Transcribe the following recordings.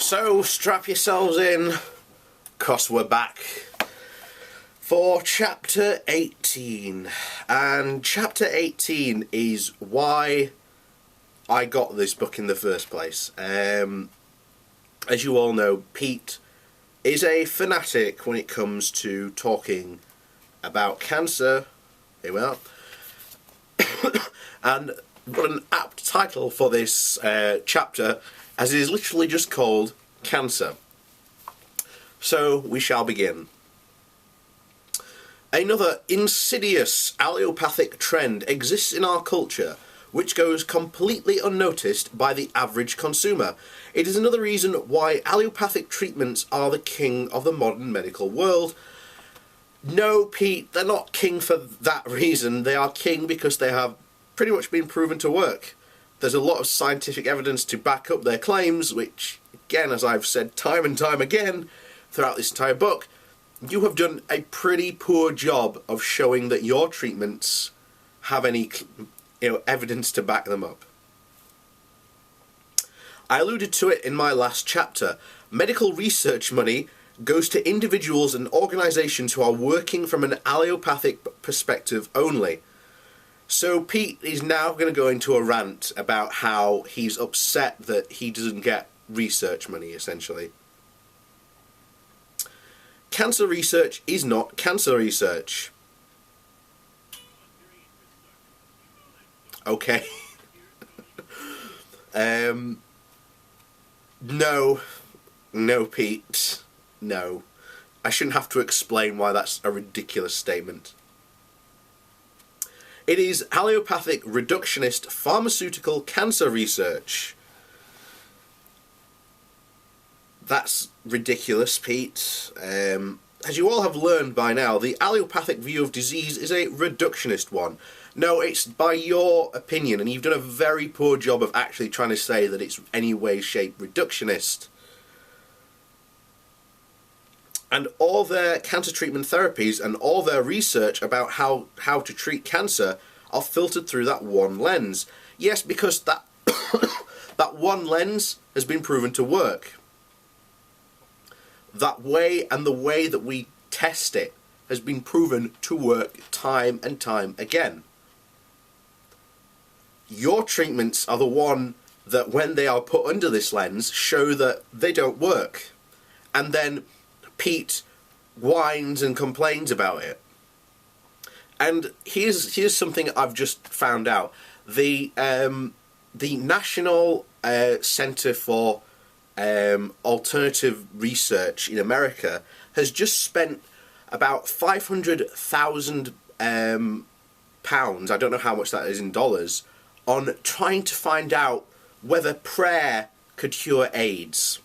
So strap yourselves in, 'cause we're back for chapter 18. And chapter 18 is why I got this book in the first place. As you all know, Pete is a fanatic when it comes to talking about cancer. Here we are. And what an apt title for this chapter, as it is literally just called Cancer. So we shall begin. Another insidious allopathic trend exists in our culture, which goes completely unnoticed by the average consumer. It is another reason why allopathic treatments are the king of the modern medical world. No, Pete, they're not king for that reason. They are king because they have pretty much been proven to work. There's a lot of scientific evidence to back up their claims, which, again, as I've said time and time again throughout this entire book, you have done a pretty poor job of showing that your treatments have any evidence to back them up. I alluded to it in my last chapter. Medical research money goes to individuals and organisations who are working from an allopathic perspective only. So Pete is now going to go into a rant about how he's upset that he doesn't get research money, essentially. Cancer research is not cancer research. Okay. No, Pete. No. I shouldn't have to explain why that's a ridiculous statement. It is allopathic reductionist pharmaceutical cancer research. That's ridiculous, Pete. As you all have learned by now, the allopathic view of disease is a reductionist one. No, it's by your opinion, and you've done a very poor job of actually trying to say that it's any way, shape reductionist. And all their cancer treatment therapies and all their research about how to treat cancer are filtered through that one lens. Yes, because that that one lens has been proven to work. That way, and the way that we test it, has been proven to work time and time again. Your treatments are the one that, when they are put under this lens, show that they don't work. And then Pete whines and complains about it. And here's something I've just found out. The National Center for Alternative Research in America has just spent about £500,000, I don't know how much that is in dollars, on trying to find out whether prayer could cure AIDS.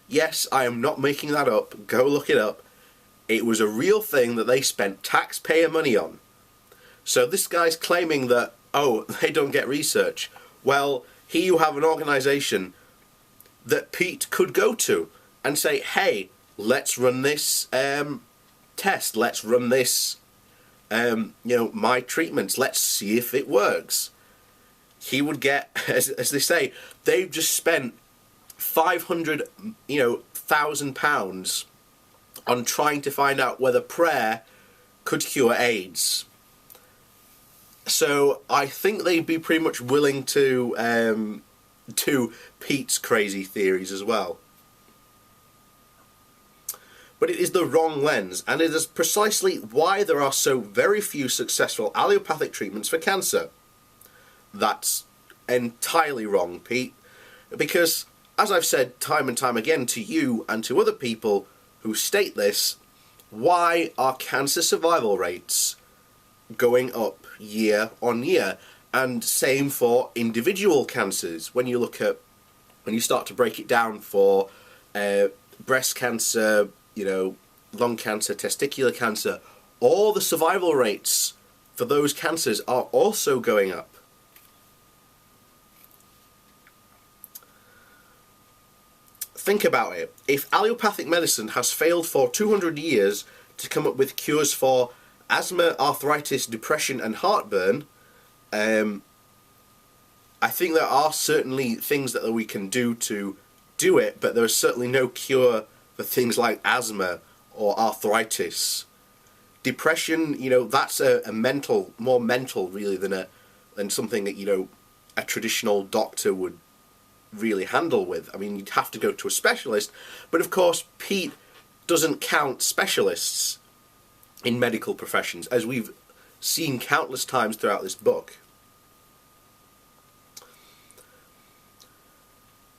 Yes, I am not making that up. Go look it up. It was a real thing that they spent taxpayer money on. So this guy's claiming that, oh, they don't get research. Well, here you have an organisation that Pete could go to and say, hey, let's run this test. Let's run this, my treatments. Let's see if it works. He would get, as they say, they've just spent £500,000 on trying to find out whether prayer could cure AIDS. So I think they'd be pretty much willing to do Pete's crazy theories as well. But it is the wrong lens, and it is precisely why there are so very few successful allopathic treatments for cancer. That's entirely wrong, Pete, because, as I've said time and time again to you and to other people who state this, why are cancer survival rates going up year on year? And same for individual cancers. When you start to break it down for breast cancer, lung cancer, testicular cancer, all the survival rates for those cancers are also going up. Think about it. If allopathic medicine has failed for 200 years to come up with cures for asthma, arthritis, depression and heartburn, I think there are certainly things that we can do to do it, but there is certainly no cure for things like asthma or arthritis. Depression, that's a more mental really than something that, a traditional doctor would really handle with. I mean, you'd have to go to a specialist, but of course, peat doesn't count specialists in medical professions, as we've seen countless times throughout this book.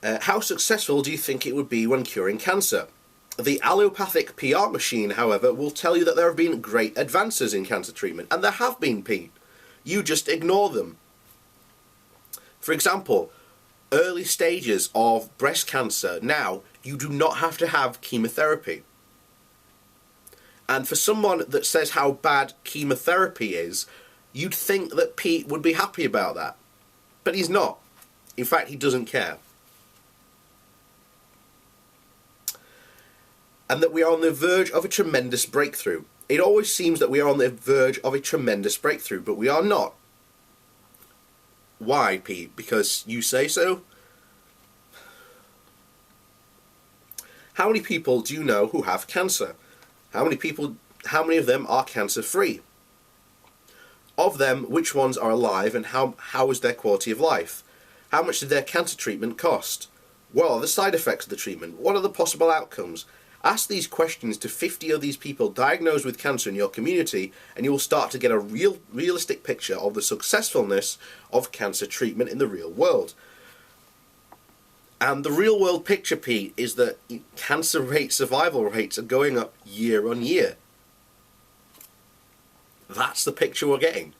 How successful do you think it would be when curing cancer? The allopathic PR machine, however, will tell you that there have been great advances in cancer treatment, and there have been, Pete. You just ignore them. For example, early stages of breast cancer, now you do not have to have chemotherapy. And for someone that says how bad chemotherapy is, you'd think that Pete would be happy about that. But he's not. In fact, he doesn't care. And that we are on the verge of a tremendous breakthrough. It always seems that we are on the verge of a tremendous breakthrough, but we are not. Why, Pete? Because you say so? How many people do you know who have cancer? How many of them are cancer-free? Of them, which ones are alive, and how is their quality of life? How much did their cancer treatment cost? What are the side effects of the treatment? What are the possible outcomes? Ask these questions to 50 of these people diagnosed with cancer in your community, and you will start to get a realistic picture of the successfulness of cancer treatment in the real world. And the real world picture, Pete, is that cancer rates, survival rates are going up year on year. That's the picture we're getting.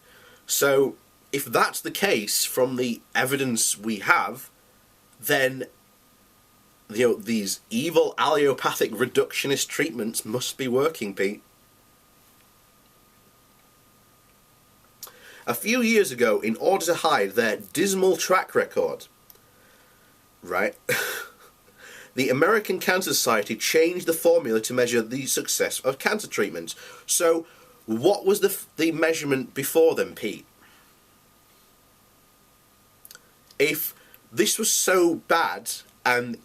So if that's the case from the evidence we have, then these evil allopathic reductionist treatments must be working, Pete. A few years ago, in order to hide their dismal track record, right, the American Cancer Society changed the formula to measure the success of cancer treatments. So what was the measurement before then, Pete? If this was so bad and,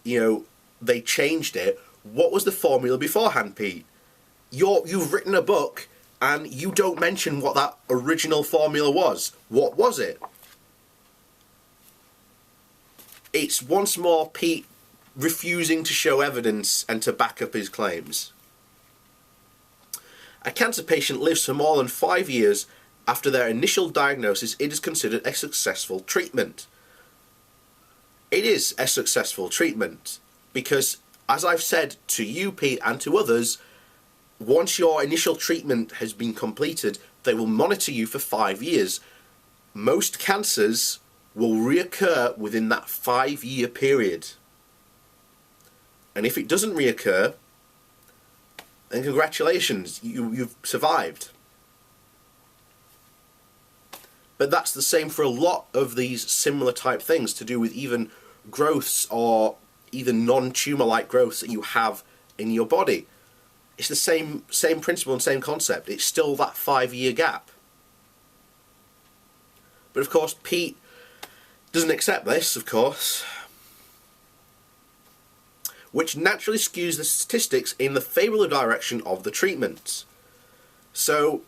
they changed it, what was the formula beforehand, Pete? You've written a book and you don't mention what that original formula was. What was it? It's once more Pete refusing to show evidence and to back up his claims. A cancer patient lives for more than 5 years after their initial diagnosis. It is considered a successful treatment. It is a successful treatment because, as I've said to you, Pete, and to others, once your initial treatment has been completed, they will monitor you for 5 years. Most cancers will reoccur within that 5-year period. And if it doesn't reoccur, then congratulations, you've survived. But that's the same for a lot of these similar type things to do with even growths or even non-tumour-like growths that you have in your body. It's the same principle and same concept. It's still that 5-year gap. But of course, Pete doesn't accept this, of course, which naturally skews the statistics in the favourable direction of the treatment. So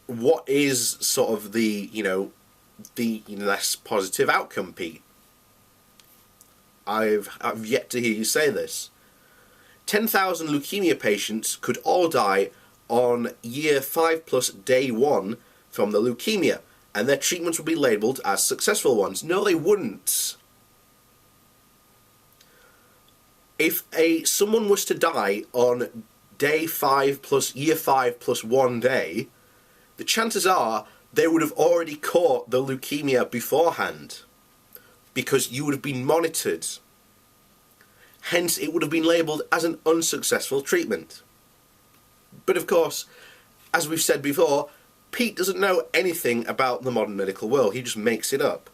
what is sort of the less positive outcome, Pete? I've yet to hear you say this. 10,000 leukemia patients could all die on year 5 plus day 1 from the leukemia, and their treatments would be labelled as successful ones. No, they wouldn't. If someone was to die on day 5 plus year 5 plus 1 day, the chances are they would have already caught the leukemia beforehand, because you would have been monitored. Hence, it would have been labelled as an unsuccessful treatment. But of course, as we've said before, Pete doesn't know anything about the modern medical world. He just makes it up.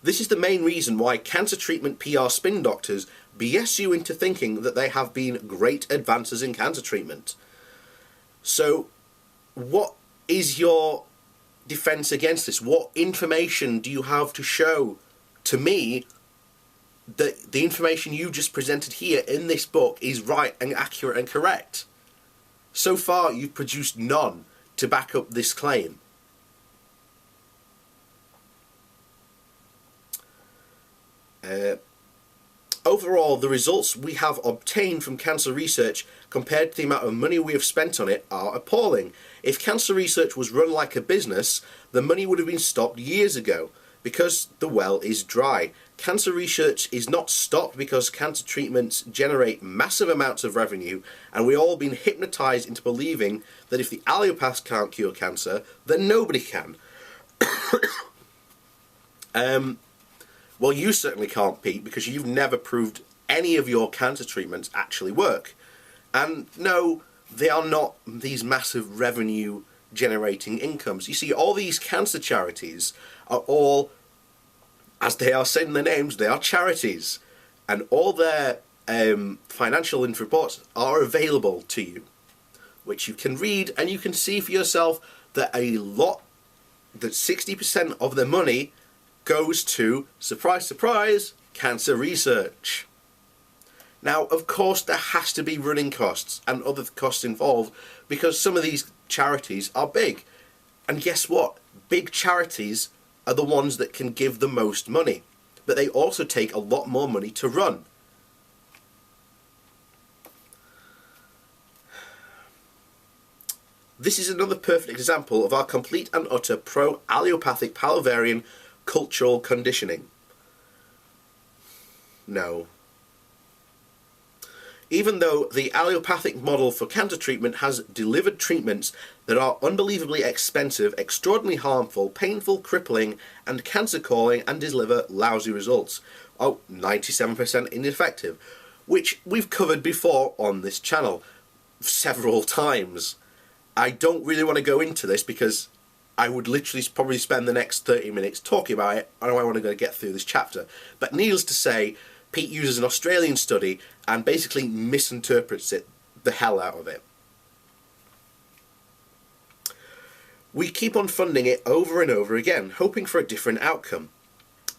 This is the main reason why cancer treatment PR spin doctors BS you into thinking that there have been great advances in cancer treatment. So, what is your defense against this? What information do you have to show to me that the information you just presented here in this book is right and accurate and correct? So far, you've produced none to back up this claim. Overall, the results we have obtained from cancer research compared to the amount of money we have spent on it are appalling. If cancer research was run like a business, the money would have been stopped years ago because the well is dry. Cancer research is not stopped because cancer treatments generate massive amounts of revenue, and we've all been hypnotized into believing that if the allopaths can't cure cancer, then nobody can. Well, you certainly can't, Pete, because you've never proved any of your cancer treatments actually work. And no, they are not these massive revenue generating incomes. You see, all these cancer charities are all, as they are said in their names, they are charities. And all their financial reports are available to you, which you can read, and you can see for yourself that that 60% of their money goes to, surprise, surprise, cancer research. Now, of course, there has to be running costs and other costs involved because some of these charities are big. And guess what? Big charities are the ones that can give the most money, but they also take a lot more money to run. This is another perfect example of our complete and utter pro-allopathic palovarian cultural conditioning. No. Even though the allopathic model for cancer treatment has delivered treatments that are unbelievably expensive, extraordinarily harmful, painful, crippling, and cancer-causing, and deliver lousy results. 97% ineffective, which we've covered before on this channel several times. I don't really want to go into this because I would literally probably spend the next 30 minutes talking about it, and I want to get through this chapter. But needless to say, Pete uses an Australian study and basically misinterprets it, the hell out of it. We keep on funding it over and over again, hoping for a different outcome.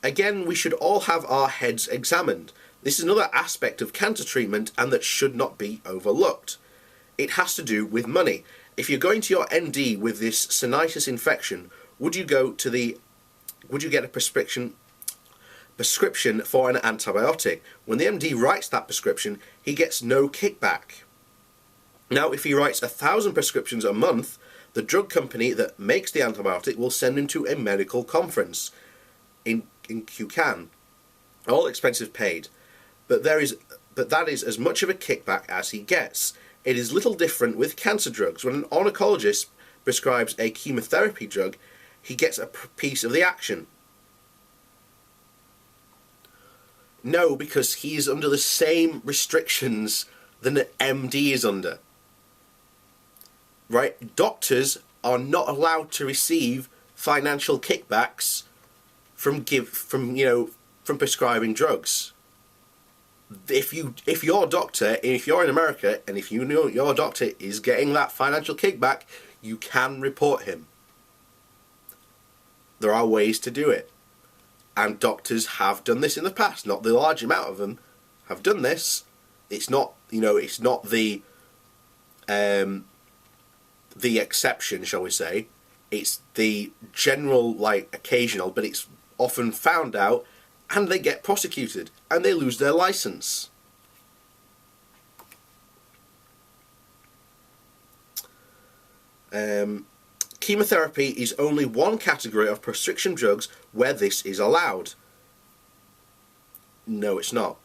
Again, we should all have our heads examined. This is another aspect of cancer treatment and that should not be overlooked. It has to do with money. If you're going to your MD with this sinusitis infection, would you get a prescription for an antibiotic? When the MD writes that prescription, he gets no kickback. Now, if he writes 1,000 prescriptions a month, the drug company that makes the antibiotic will send him to a medical conference in Kukan, all expenses paid. But that is as much of a kickback as he gets. It is little different with cancer drugs. When an oncologist prescribes a chemotherapy drug, he gets a piece of the action. No, because he's under the same restrictions than an MD is under. Right? Doctors are not allowed to receive financial kickbacks from prescribing drugs. If your doctor, if you're in America, and if you know your doctor is getting that financial kickback, you can report him. There are ways to do it. And doctors have done this in the past. Not the large amount of them have done this. It's not, it's not the exception, shall we say. It's the general, occasional, but it's often found out, and they get prosecuted, and they lose their license. Chemotherapy is only one category of prescription drugs where this is allowed. No, it's not.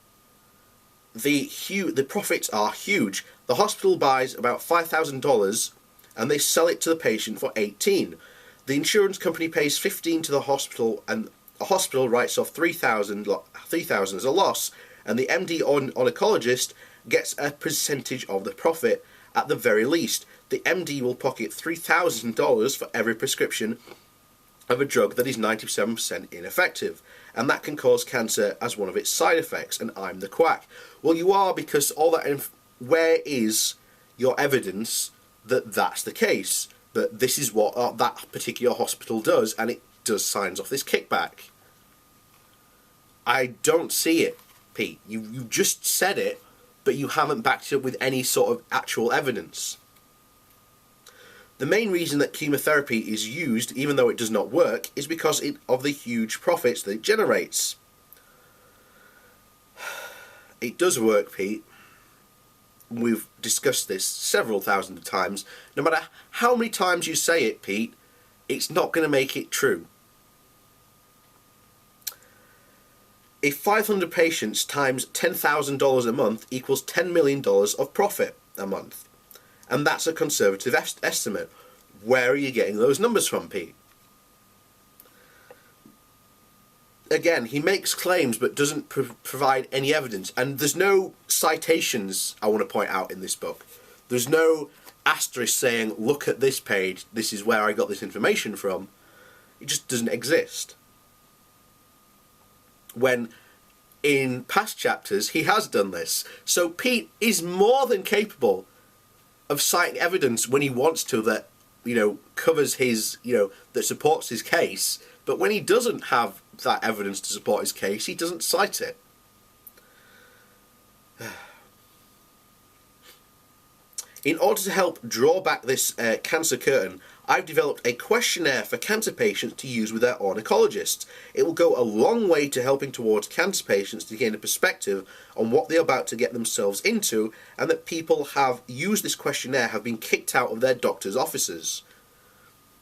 The profits are huge. The hospital buys about $5,000 and they sell it to the patient for $18,000. The insurance company pays $15,000 to the hospital, and the hospital writes off $3,000 as a loss, and the MD oncologist gets a percentage of the profit at the very least. The MD will pocket $3,000 for every prescription of a drug that is 97% ineffective, and that can cause cancer as one of its side effects, and I'm the quack. Well, you are, because all that where is your evidence that that's the case? But this is what that particular hospital does, and it does signs off this kickback. I don't see it, Pete. You just said it, but you haven't backed it up with any sort of actual evidence. The main reason that chemotherapy is used, even though it does not work, is because of the huge profits that it generates. It does work, Pete. We've discussed this several thousand times. No matter how many times you say it, Pete, it's not going to make it true. If 500 patients times $10,000 a month equals $10 million of profit a month. And that's a conservative estimate. Where are you getting those numbers from, Pete? Again, he makes claims but doesn't provide any evidence. And there's no citations, I want to point out, in this book. There's no asterisk saying, look at this page, this is where I got this information from. It just doesn't exist. When in past chapters he has done this. So Pete is more than capable of citing evidence when he wants to that, covers his, that supports his case. But when he doesn't have that evidence to support his case, he doesn't cite it. In order to help draw back this cancer curtain, I've developed a questionnaire for cancer patients to use with their oncologist. It will go a long way to helping towards cancer patients to gain a perspective on what they're about to get themselves into, and that people have used this questionnaire have been kicked out of their doctor's offices.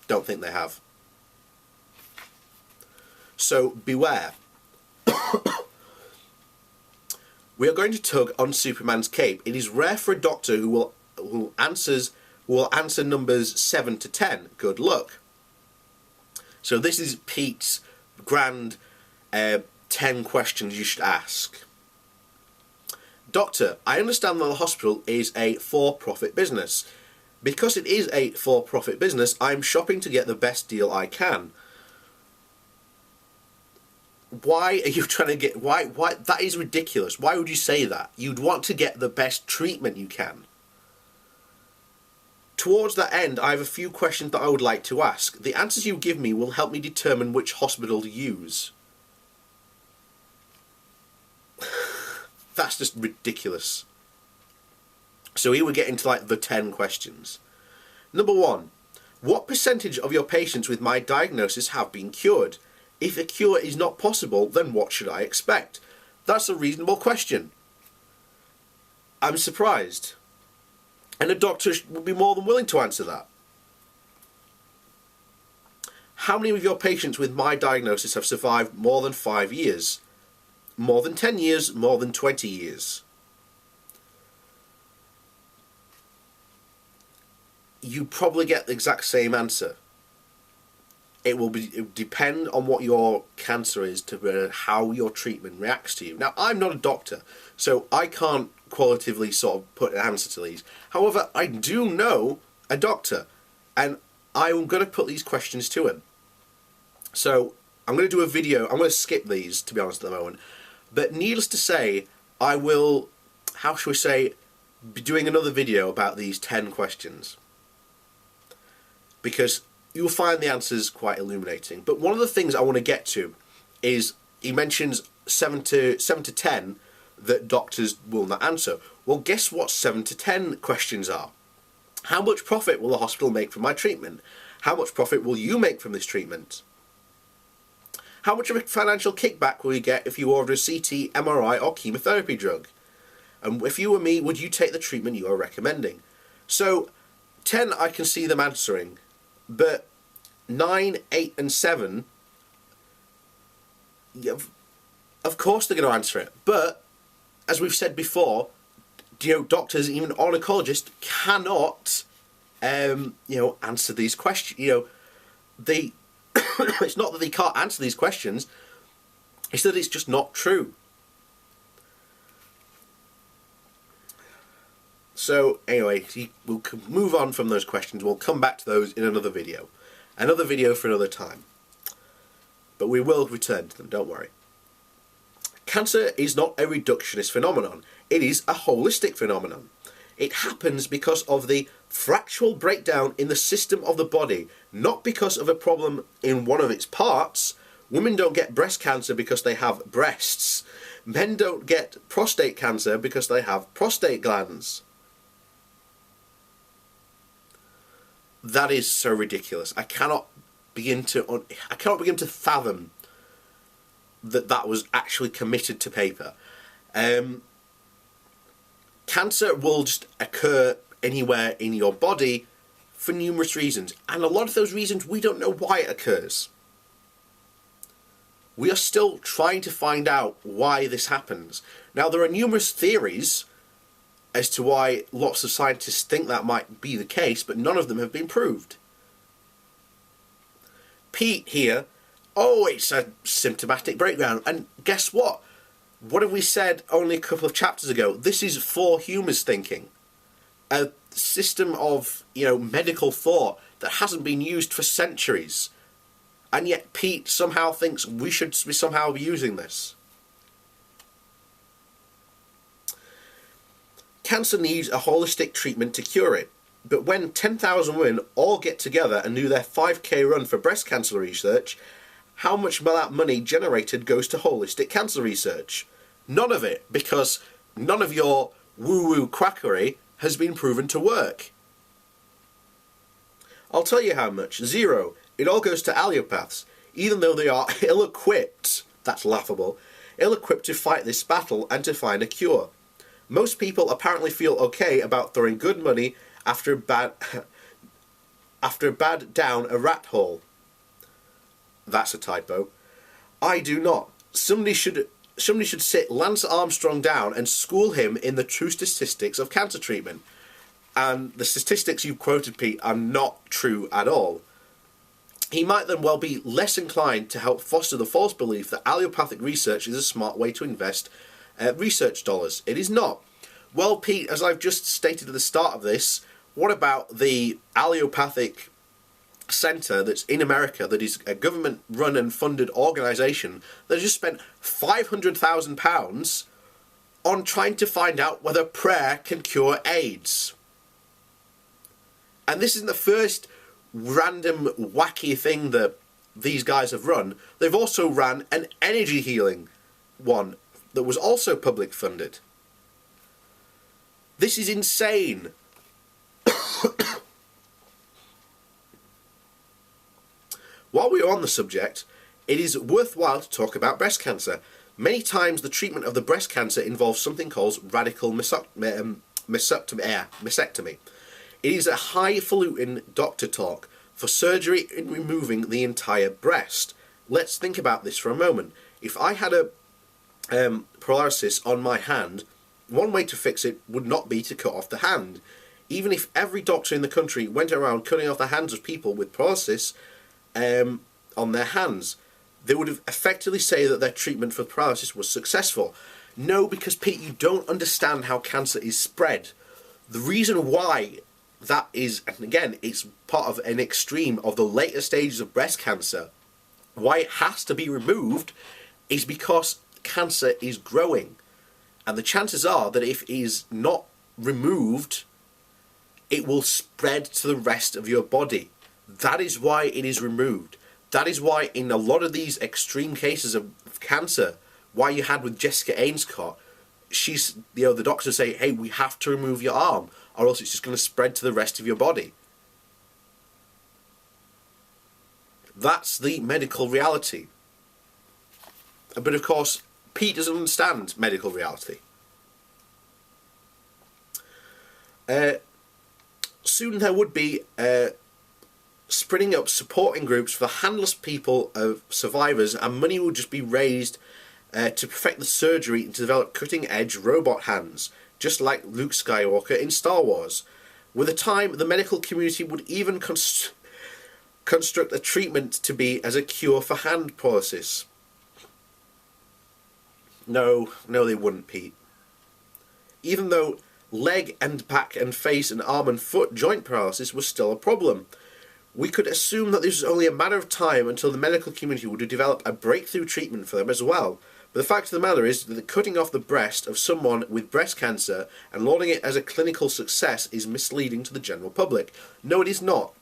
Don't think they have. So beware. We are going to tug on Superman's cape. It is rare for a doctor who will answer numbers 7 to 10. Good luck. So this is Pete's grand 10 questions you should ask. Doctor, I understand that the hospital is a for-profit business. Because it is a for-profit business, I'm shopping to get the best deal I can. Why are you trying to get... Why? That is ridiculous. Why would you say that? You'd want to get the best treatment you can. Towards that end, I have a few questions that I would like to ask. The answers you give me will help me determine which hospital to use. That's just ridiculous. So here we get into like the 10 questions. Number 1. What percentage of your patients with my diagnosis have been cured? If a cure is not possible, then what should I expect? That's a reasonable question. I'm surprised. And a doctor would be more than willing to answer that. How many of your patients with my diagnosis have survived more than 5 years? More than 10 years? More than 20 years? You probably get the exact same answer. It will depend on what your cancer is to how your treatment reacts to you. Now, I'm not a doctor, so I can't qualitatively sort of put an answer to these. However, I do know a doctor, and I'm going to put these questions to him. So I'm going to do a video. I'm going to skip these, to be honest, at the moment. But needless to say, I will, how shall we say, be doing another video about these 10 questions. Because you'll find the answers quite illuminating. But one of the things I want to get to is he mentions 7 to 10 that doctors will not answer. Well, guess what 7 to 10 questions are? How much profit will the hospital make from my treatment? How much profit will you make from this treatment? How much of a financial kickback will you get if you order a CT, MRI or chemotherapy drug? And if you were me, would you take the treatment you are recommending? So 10 I can see them answering. But 9, 8 and 7, of course they're going to answer it. But, as we've said before, doctors, even oncologists, cannot, answer these questions. It's not that they can't answer these questions, it's that it's just not true. So anyway, we'll move on from those questions. We'll come back to those in another video. Another video for another time. But we will return to them, don't worry. Cancer is not a reductionist phenomenon. It is a holistic phenomenon. It happens because of the fractal breakdown in the system of the body, not because of a problem in one of its parts. Women don't get breast cancer because they have breasts. Men don't get prostate cancer because they have prostate glands. That is so ridiculous. I cannot begin to fathom that was actually committed to paper. Cancer will just occur anywhere in your body for numerous reasons, and a lot of those reasons we don't know why it occurs. We are still trying to find out why this happens. Now, there are numerous theories as to why lots of scientists think that might be the case, but none of them have been proved. Peat here, oh, it's a symptomatic breakdown, and guess what? What have we said only a couple of chapters ago? This is for humans thinking. A system of, medical thought that hasn't been used for centuries. And yet Pete somehow thinks we should somehow be using this. Cancer needs a holistic treatment to cure it. But when 10,000 women all get together and do their 5k run for breast cancer research, how much of that money generated goes to holistic cancer research? None of it, because none of your woo-woo quackery has been proven to work. I'll tell you how much. 0. It all goes to allopaths, even though they are ill-equipped, that's laughable, ill-equipped to fight this battle and to find a cure. Most people apparently feel okay about throwing good money after a bad down a rat hole. That's a typo. I do not. Somebody should sit Lance Armstrong down and school him in the true statistics of cancer treatment. And the statistics you quoted, Pete, are not true at all. He might then well be less inclined to help foster the false belief that allopathic research is a smart way to invest research dollars. It is not. Well, Pete, as I've just stated at the start of this, what about the allopathic centre that's in America, that is a government-run and funded organisation that just spent £500,000 on trying to find out whether prayer can cure AIDS? And this isn't the first random wacky thing that these guys have run. They've also ran an energy healing one that was also public funded. This is insane. While we are on the subject, it is worthwhile to talk about breast cancer. Many times the treatment of the breast cancer involves something called radical mastectomy. It is a highfalutin doctor talk for surgery in removing the entire breast. Let's think about this for a moment. If I had a paralysis on my hand, one way to fix it would not be to cut off the hand. Even if every doctor in the country went around cutting off the hands of people with paralysis on their hands, they would have effectively say that their treatment for paralysis was successful. No, because Pete, you don't understand how cancer is spread. The reason why that is, and again, it's part of an extreme of the later stages of breast cancer, why it has to be removed is because cancer is growing. And the chances are that if it is not removed, it will spread to the rest of your body. That is why it is removed. That is why in a lot of these extreme cases of cancer, why you had with Jessica Ainscott, the doctors say, hey, we have to remove your arm, or else it's just going to spread to the rest of your body. That's the medical reality. But of course, Pete doesn't understand medical reality. Soon there would be springing up supporting groups for handless people of survivors, and money will just be raised to perfect the surgery and to develop cutting-edge robot hands, just like Luke Skywalker in Star Wars. With a time, the medical community would even construct a treatment to be as a cure for hand paralysis. No, they wouldn't, Pete. Even though leg and back and face and arm and foot joint paralysis was still a problem. We could assume that this was only a matter of time until the medical community would develop a breakthrough treatment for them as well. But the fact of the matter is that the cutting off the breast of someone with breast cancer and lauding it as a clinical success is misleading to the general public. No, it is not.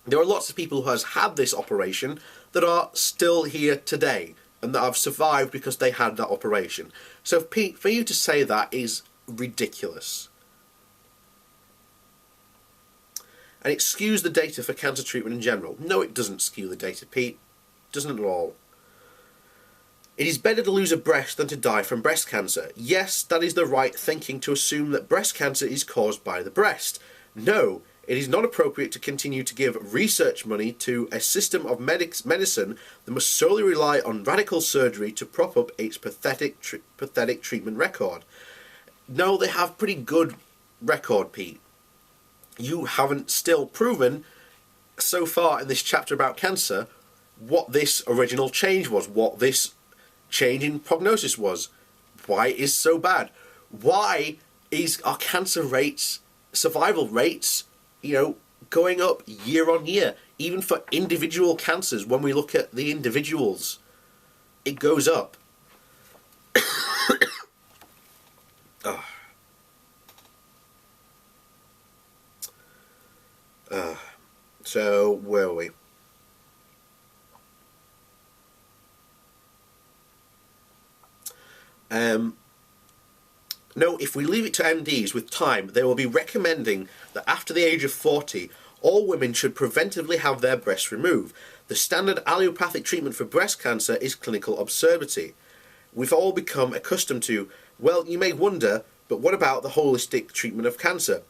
There are lots of people who have had this operation that are still here today and that have survived because they had that operation. So Pete, for you to say that is ridiculous. And it skews the data for cancer treatment in general. No, it doesn't skew the data, Pete. It doesn't at all. It is better to lose a breast than to die from breast cancer. Yes, that is the right thinking to assume that breast cancer is caused by the breast. No, it is not appropriate to continue to give research money to a system of medicine that must solely rely on radical surgery to prop up its pathetic treatment record. No, they have pretty good record, Pete. You haven't still proven so far in this chapter about cancer what this original change was, what this change in prognosis was, why it is so bad, why is our cancer rates, survival rates, going up year on year, even for individual cancers. When we look at the individuals, it goes up. So, where are we? No, if we leave it to MDs with time, they will be recommending that after the age of 40, all women should preventively have their breasts removed. The standard allopathic treatment for breast cancer is clinical absurdity. We've all become accustomed to, well, you may wonder, but what about the holistic treatment of cancer?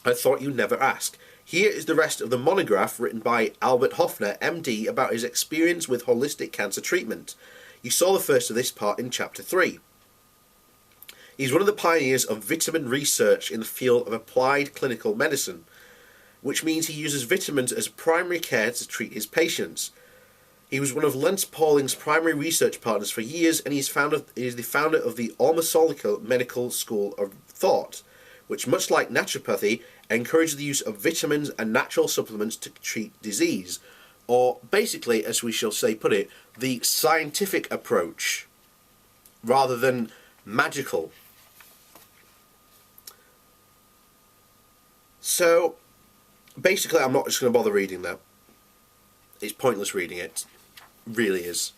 I thought you'd never ask. Here is the rest of the monograph written by Albert Hoffner, MD, about his experience with holistic cancer treatment. You saw the first of this part in Chapter 3. He's one of the pioneers of vitamin research in the field of applied clinical medicine, which means he uses vitamins as primary care to treat his patients. He was one of Lance Pauling's primary research partners for years, and he is the founder of the Ormosolical Medical School of Thought, which, much like naturopathy, encourages the use of vitamins and natural supplements to treat disease. Or, basically, as we shall say, put it, the scientific approach, rather than magical. So, basically, I'm not just going to bother reading that. It's pointless reading it. Really is.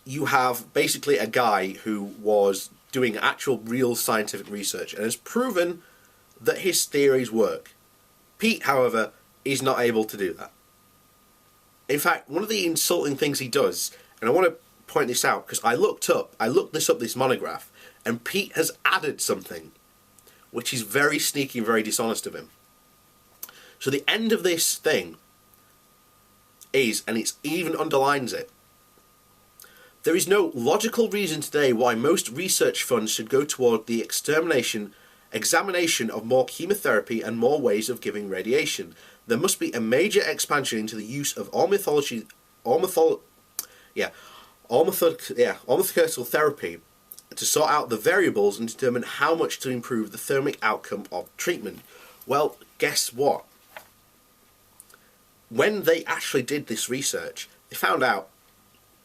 You have basically a guy who was doing actual real scientific research and has proven that his theories work. Pete, however, is not able to do that. In fact, one of the insulting things he does, and I want to point this out because I looked this monograph, and Pete has added something which is very sneaky and very dishonest of him. So the end of this thing is, and it even underlines it, there is no logical reason today why most research funds should go toward the examination of more chemotherapy and more ways of giving radiation. There must be a major expansion into the use of orthocultural therapy to sort out the variables and determine how much to improve the thermic outcome of treatment. Well, guess what? When they actually did this research, they found out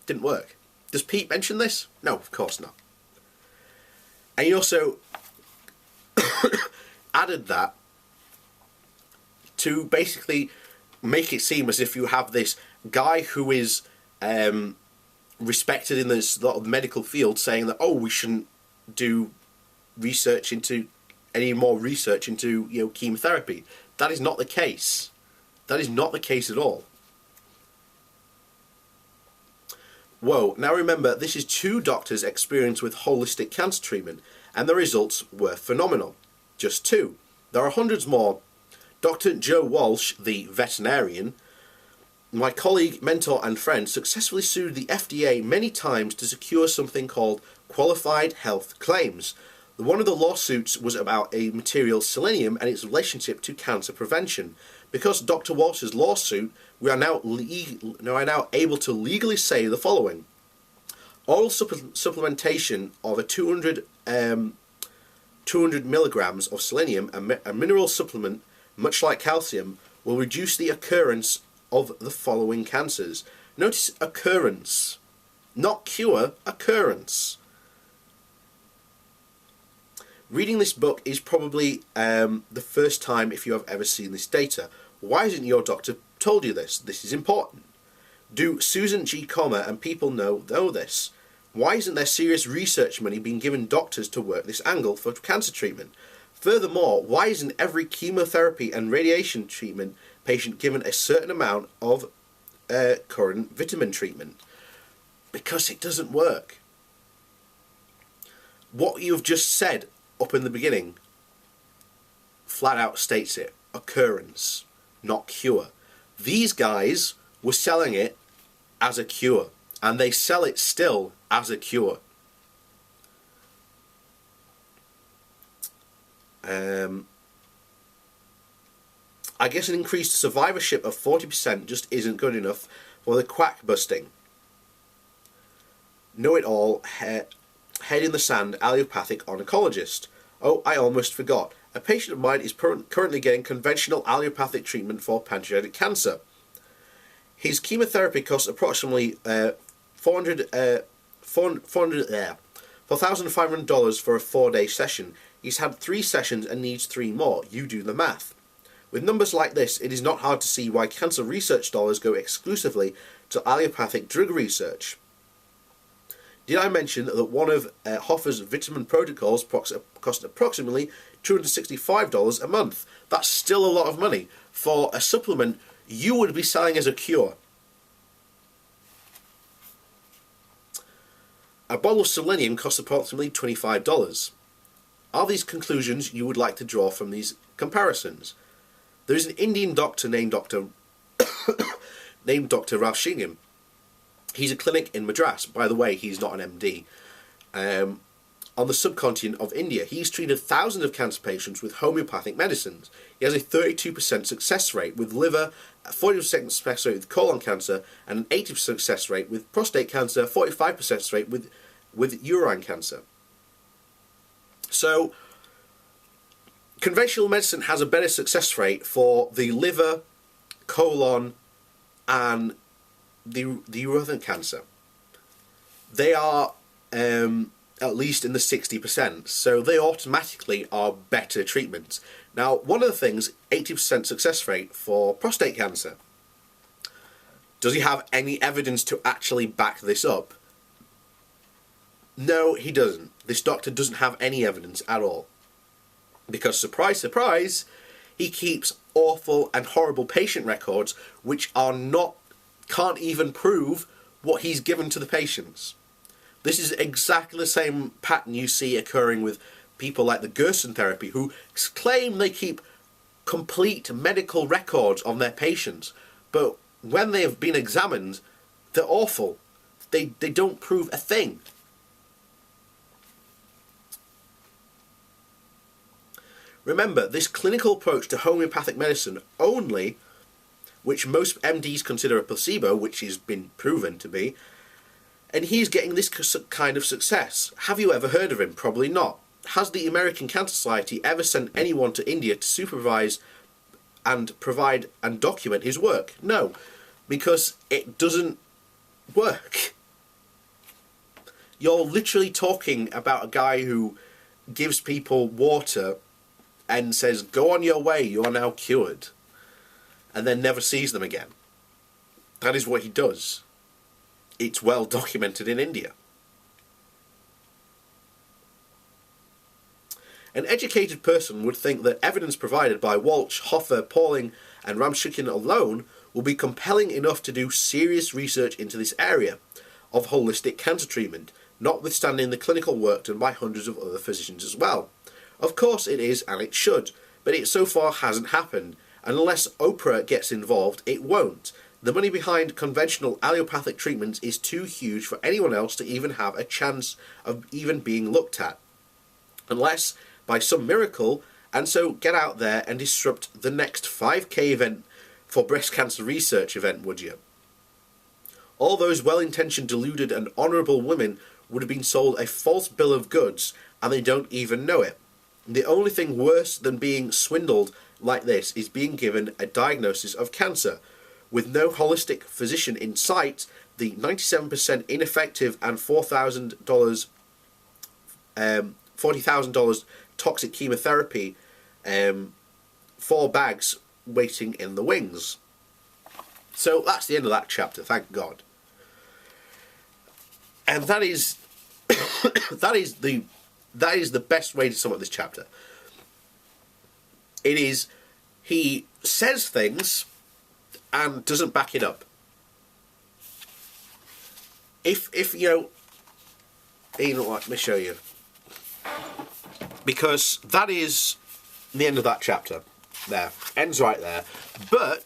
it didn't work. Does Pete mention this? No, of course not. And he also added that to basically make it seem as if you have this guy who is respected in this lot of medical field saying that, oh, we shouldn't do research into any more research into chemotherapy. That is not the case. That is not the case at all. Whoa, now remember, this is 2 doctors experienced with holistic cancer treatment, and the results were phenomenal. Just 2. There are hundreds more. Dr. Joe Walsh, the veterinarian, my colleague, mentor and friend, successfully sued the FDA many times to secure something called qualified health claims. One of the lawsuits was about a material selenium and its relationship to cancer prevention. Because Dr. Walsh's lawsuit, we are now able to legally say the following. Oral supplementation of a 200 200 milligrams of selenium, a mineral supplement, much like calcium, will reduce the occurrence of the following cancers. Notice occurrence, not cure, occurrence. Reading this book is probably the first time if you have ever seen this data. Why hasn't your doctor told you this? This is important. Do Susan G. Kommer and people know this? Why isn't there serious research money being given doctors to work this angle for cancer treatment? Furthermore, why isn't every chemotherapy and radiation treatment patient given a certain amount of current vitamin treatment? Because it doesn't work. What you've just said up in the beginning flat out states it. Occurrence, not cure. These guys were selling it as a cure, and they sell it still as a cure. I guess an increased survivorship of 40% just isn't good enough for the quack busting. Know-it-all, head in the sand, allopathic oncologist. Oh, I almost forgot. A patient of mine is currently getting conventional allopathic treatment for pancreatic cancer. His chemotherapy costs approximately $4,500 for a 4-day session. He's had 3 sessions and needs 3 more. You do the math. With numbers like this, it is not hard to see why cancer research dollars go exclusively to allopathic drug research. Did I mention that one of Hoffer's vitamin protocols cost approximately $265 a month? That's still a lot of money for a supplement you would be selling as a cure. A bottle of selenium costs approximately $25. Are these conclusions you would like to draw from these comparisons? There is an Indian doctor named Dr. Ralshingham. He's a clinic in Madras. By the way, he's not an MD. On the subcontinent of India, he's treated thousands of cancer patients with homeopathic medicines. He has a 32% success rate with liver, a 40% success rate with colon cancer, and an 80% success rate with prostate cancer, 45% success rate with urine cancer. So, conventional medicine has a better success rate for the liver, colon, and the urethral cancer. They are at least in the 60%, so they automatically are better treatments. Now, one of the things, 80% success rate for prostate cancer. Does he have any evidence to actually back this up? No, he doesn't. This doctor doesn't have any evidence at all. Because, surprise, surprise, he keeps awful and horrible patient records which can't even prove what he's given to the patients. This is exactly the same pattern you see occurring with people like the Gerson therapy who claim they keep complete medical records on their patients, but when they have been examined, they're awful. They don't prove a thing. Remember, this clinical approach to homeopathic medicine only, which most MDs consider a placebo, which has been proven to be, and he's getting this kind of success. Have you ever heard of him? Probably not. Has the American Cancer Society ever sent anyone to India to supervise and provide and document his work? No, because it doesn't work. You're literally talking about a guy who gives people water and says, go on your way, you are now cured, and then never sees them again. That is what he does. It's well documented in India. An educated person would think that evidence provided by Walsh, Hoffer, Pauling and Ramshikin alone will be compelling enough to do serious research into this area of holistic cancer treatment, notwithstanding the clinical work done by hundreds of other physicians as well. Of course it is, and it should, but it so far hasn't happened, and unless Oprah gets involved, it won't. The money behind conventional allopathic treatments is too huge for anyone else to even have a chance of even being looked at. Unless, by some miracle, and so get out there and disrupt the next 5K event for breast cancer research event, would you? All those well-intentioned, deluded and honourable women would have been sold a false bill of goods, and they don't even know it. The only thing worse than being swindled like this is being given a diagnosis of cancer. With no holistic physician in sight, the 97% ineffective and $40,000 toxic chemotherapy, 4 bags waiting in the wings. So that's the end of that chapter, thank God. And that is that is the best way to sum up this chapter. It is, he says things and doesn't back it up. If you know what, let me show you. Because that is the end of that chapter. There. Ends right there. But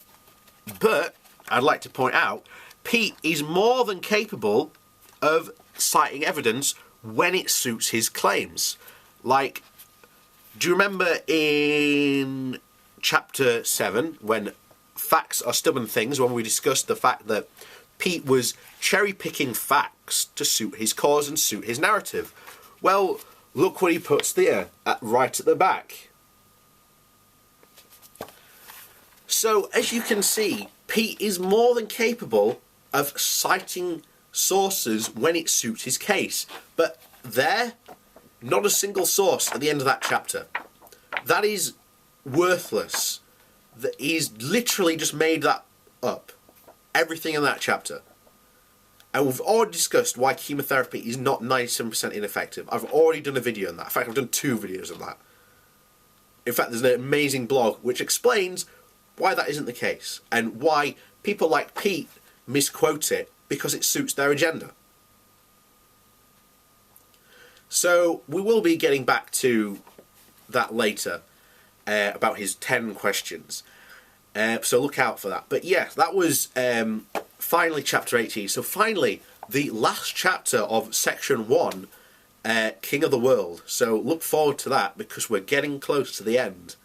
I'd like to point out, Pete is more than capable of citing evidence when it suits his claims. Like, do you remember in chapter 7, when facts are stubborn things, when we discussed the fact that Pete was cherry-picking facts to suit his cause and suit his narrative? Well, look what he puts there, right at the back. So, as you can see, Pete is more than capable of citing sources when it suits his case. But there, not a single source at the end of that chapter. That is worthless. He's literally just made that up. Everything in that chapter. And we've already discussed why chemotherapy is not 97% ineffective. I've already done a video on that. In fact, I've done 2 videos on that. In fact, there's an amazing blog which explains why that isn't the case, and why people like Pete misquote it because it suits their agenda. So we will be getting back to that later, about his 10 questions. So look out for that. But yeah, that was finally chapter 18. So finally, the last chapter of section 1, King of the World. So look forward to that, because we're getting close to the end.